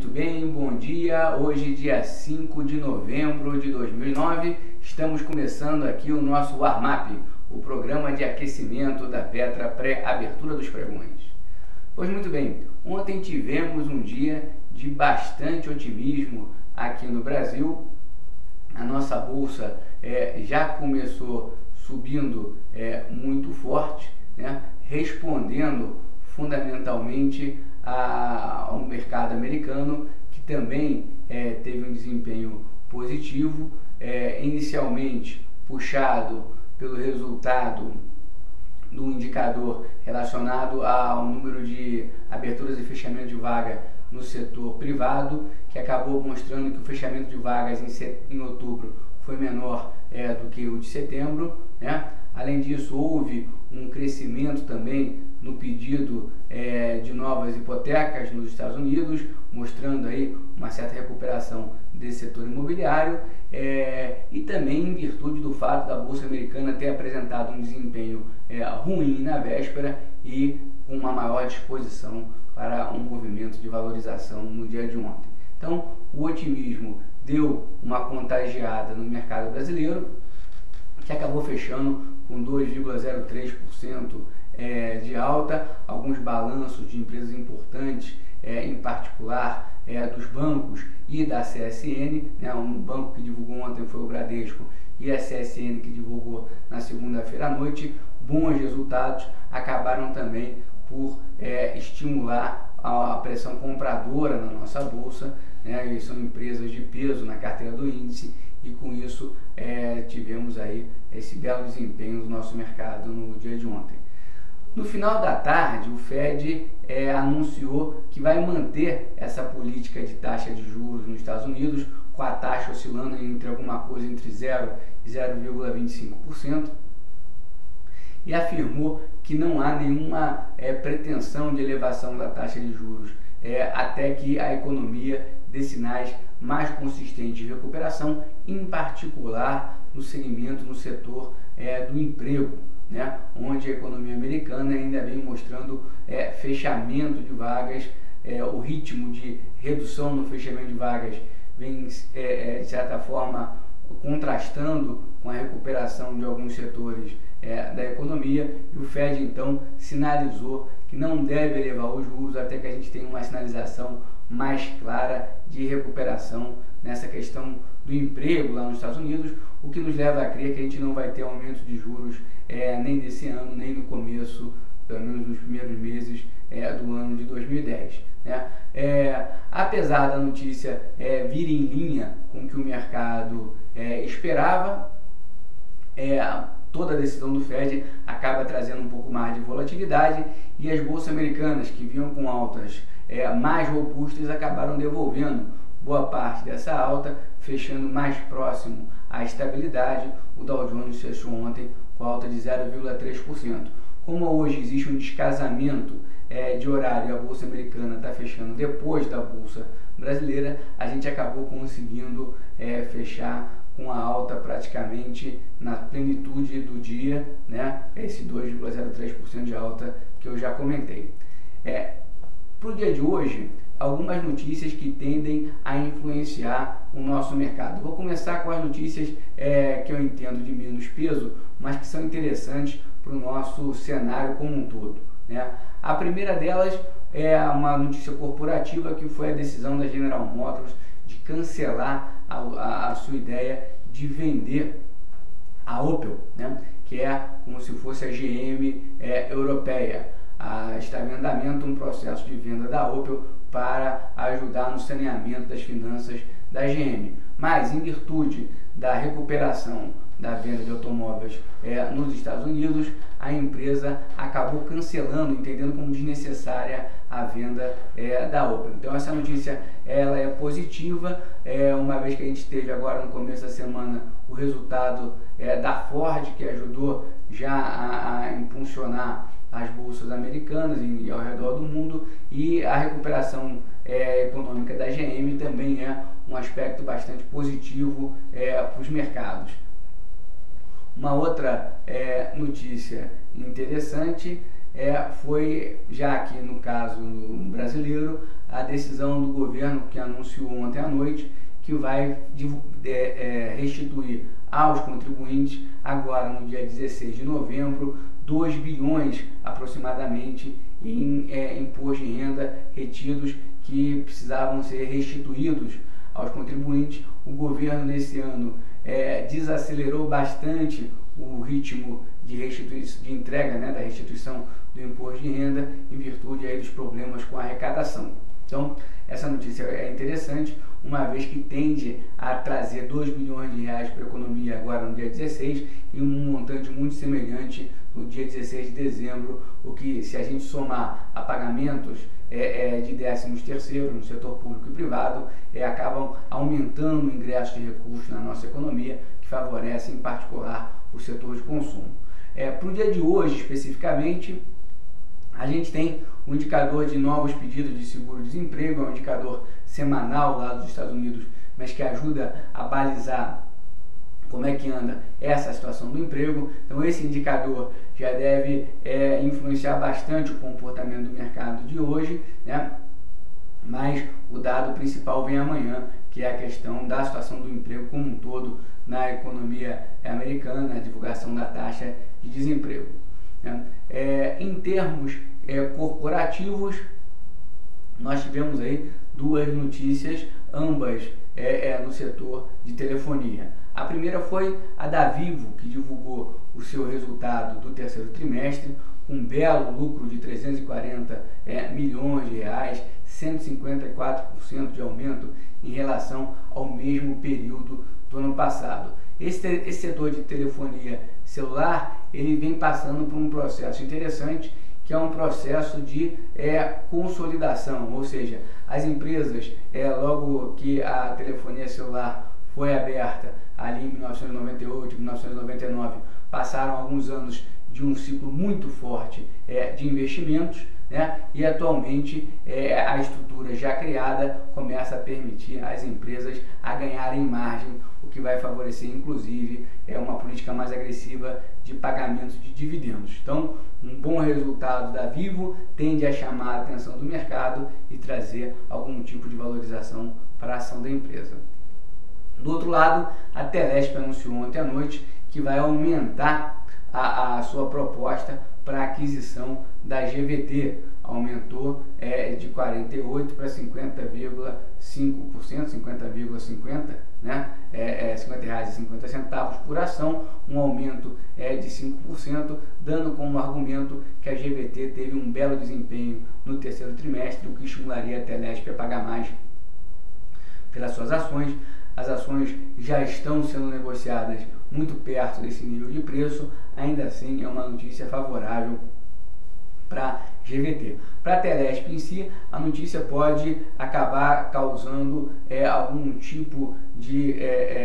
muito bem, bom dia. Hoje, dia 5 de novembro de 2009, estamos começando aqui o nosso warm-up, o programa de aquecimento da Petra pré-abertura dos pregões. Pois muito bem, ontem tivemos um dia de bastante otimismo aqui no Brasil. A nossa bolsa já começou subindo muito forte, né, respondendo fundamentalmente ao mercado americano, que também teve um desempenho positivo, inicialmente puxado pelo resultado do indicador relacionado ao número de aberturas e fechamento de vaga no setor privado, que acabou mostrando que o fechamento de vagas em outubro foi menor do que o de setembro, né? Além disso, houve um crescimento também no pedido de novas hipotecas nos Estados Unidos, mostrando aí uma certa recuperação desse setor imobiliário, e também em virtude do fato da Bolsa Americana ter apresentado um desempenho ruim na véspera e com uma maior disposição para um movimento de valorização no dia de ontem. Então, o otimismo deu uma contagiada no mercado brasileiro, que acabou fechando com 2,03% de alta. Alguns balanços de empresas importantes, em particular dos bancos e da CSN, né? Um banco que divulgou ontem foi o Bradesco e a CSN que divulgou na segunda-feira à noite. Bons resultados acabaram também por estimular a pressão compradora na nossa bolsa, né? E são empresas de peso na carteira do índice, e com isso tivemos aí esse belo desempenho do nosso mercado no dia de ontem. No final da tarde, o Fed anunciou que vai manter essa política de taxa de juros nos Estados Unidos, com a taxa oscilando entre alguma coisa entre 0 e 0,25%, e afirmou que não há nenhuma pretensão de elevação da taxa de juros até que a economia dê sinais mais consistentes de recuperação, em particular no segmento, no setor do emprego, né, onde a economia americana ainda vem mostrando fechamento de vagas, o ritmo de redução no fechamento de vagas vem, de certa forma, contrastando com a recuperação de alguns setores da economia, e o Fed então sinalizou que não deve elevar os juros até que a gente tenha uma sinalização mais clara de recuperação nessa questão do emprego lá nos Estados Unidos, o que nos leva a crer que a gente não vai ter aumento de juros nem desse ano, nem no começo, pelo menos nos primeiros meses do ano de 2010. Né? Apesar da notícia vir em linha com o que o mercado esperava, toda a decisão do Fed acaba trazendo um pouco mais de volatilidade, e as bolsas americanas, que vinham com altas mais robustas, acabaram devolvendo boa parte dessa alta, fechando mais próximo à estabilidade. O Dow Jones fechou ontem com alta de 0,3%. Como hoje existe um descasamento de horário e a bolsa americana está fechando depois da bolsa brasileira, a gente acabou conseguindo fechar com a alta praticamente na plenitude do dia, né? Esse 2,03% de alta que eu já comentei. Para o dia de hoje, algumas notícias que tendem a influenciar o nosso mercado. Vou começar com as notícias que eu entendo de menos peso, mas que são interessantes para o nosso cenário como um todo, né? A primeira delas é uma notícia corporativa, que foi a decisão da General Motors de cancelar a sua ideia de vender a Opel, né? Que é como se fosse a GM europeia. Está em andamento um processo de venda da Opel para ajudar no saneamento das finanças da GM. Mas, em virtude da recuperação da venda de automóveis nos Estados Unidos, a empresa acabou cancelando, entendendo como desnecessária a venda da Opel. Então, essa notícia ela é positiva, uma vez que a gente teve agora no começo da semana o resultado da Ford, que ajudou já a impulsionar as bolsas americanas e ao redor do mundo, e a recuperação econômica da GM também é um aspecto bastante positivo para os mercados. Uma outra notícia interessante foi, já aqui no caso no brasileiro, a decisão do governo que anunciou ontem à noite que vai restituir aos contribuintes, agora no dia 16 de novembro, 2 bilhões aproximadamente em imposto de renda retidos que precisavam ser restituídos aos contribuintes. O governo nesse ano desacelerou bastante o ritmo de entrega, da restituição do imposto de renda em virtude aí dos problemas com a arrecadação. Então, essa notícia é interessante, uma vez que tende a trazer 2 bilhões de reais para a economia agora no dia 16 e um montante muito semelhante no dia 16 de dezembro, o que, se a gente somar a pagamentos de 13º no setor público e privado, acabam aumentando o ingresso de recursos na nossa economia, que favorece em particular o setor de consumo. Para o dia de hoje, especificamente, a gente tem um indicador de novos pedidos de seguro-desemprego, é um indicador semanal lá dos Estados Unidos, mas que ajuda a balizar como é que anda essa situação do emprego. Então esse indicador já deve influenciar bastante o comportamento do mercado de hoje, mas o dado principal vem amanhã, que é a questão da situação do emprego como um todo na economia americana, a divulgação da taxa de desemprego. Em termos corporativos, nós tivemos aí duas notícias, ambas no setor de telefonia. A primeira foi a da Vivo, que divulgou o seu resultado do terceiro trimestre, com um belo lucro de 340 milhões de reais, 154% de aumento em relação ao mesmo período do ano passado. Esse setor de telefonia celular, ele vem passando por um processo interessante, que é um processo de consolidação, ou seja, as empresas, logo que a telefonia celular foi aberta ali em 1998, 1999, passaram alguns anos de um ciclo muito forte de investimentos, e atualmente a estrutura já criada começa a permitir às empresas a ganharem margem, o que vai favorecer inclusive uma política mais agressiva de pagamento de dividendos. Então, um bom resultado da Vivo tende a chamar a atenção do mercado e trazer algum tipo de valorização para a ação da empresa. Do outro lado, a Telesp anunciou ontem à noite que vai aumentar a sua proposta para a aquisição da GVT, aumentou de 48% para 50,5%, 50,50, R$50,50 por ação, um aumento de 5%, dando como argumento que a GVT teve um belo desempenho no terceiro trimestre, o que estimularia a Telesp a pagar mais pelas suas ações. As ações já estão sendo negociadas muito perto desse nível de preço, ainda assim é uma notícia favorável para a GVT. Para a Telesp em si, a notícia pode acabar causando algum tipo de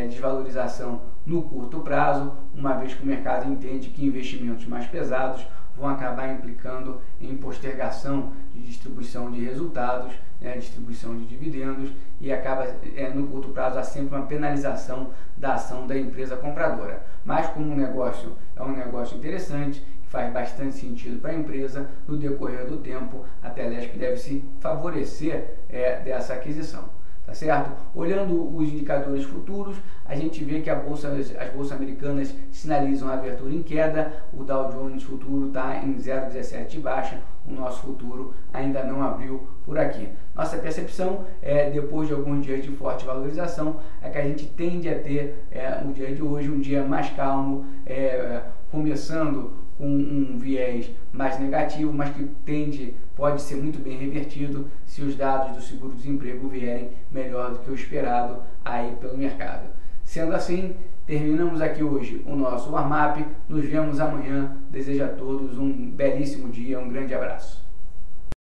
desvalorização no curto prazo, uma vez que o mercado entende que investimentos mais pesados vão acabar implicando em postergação de distribuição de resultados, distribuição de dividendos, e acaba no curto prazo há sempre uma penalização da ação da empresa compradora. Mas como o negócio é um negócio interessante, que faz bastante sentido para a empresa, no decorrer do tempo a Telesp deve se favorecer dessa aquisição. Tá certo? Olhando os indicadores futuros, a gente vê que as bolsas americanas sinalizam a abertura em queda, o Dow Jones futuro está em 0,17 de baixa, o nosso futuro ainda não abriu por aqui. Nossa percepção, depois de alguns dias de forte valorização, é que a gente tende a ter no dia de hoje um dia mais calmo, começando com um viés mais negativo, mas que pode ser muito bem revertido se os dados do seguro-desemprego vierem melhor do que o esperado aí pelo mercado. Sendo assim, terminamos aqui hoje o nosso warm-up. Nos vemos amanhã. Desejo a todos um belíssimo dia, um grande abraço.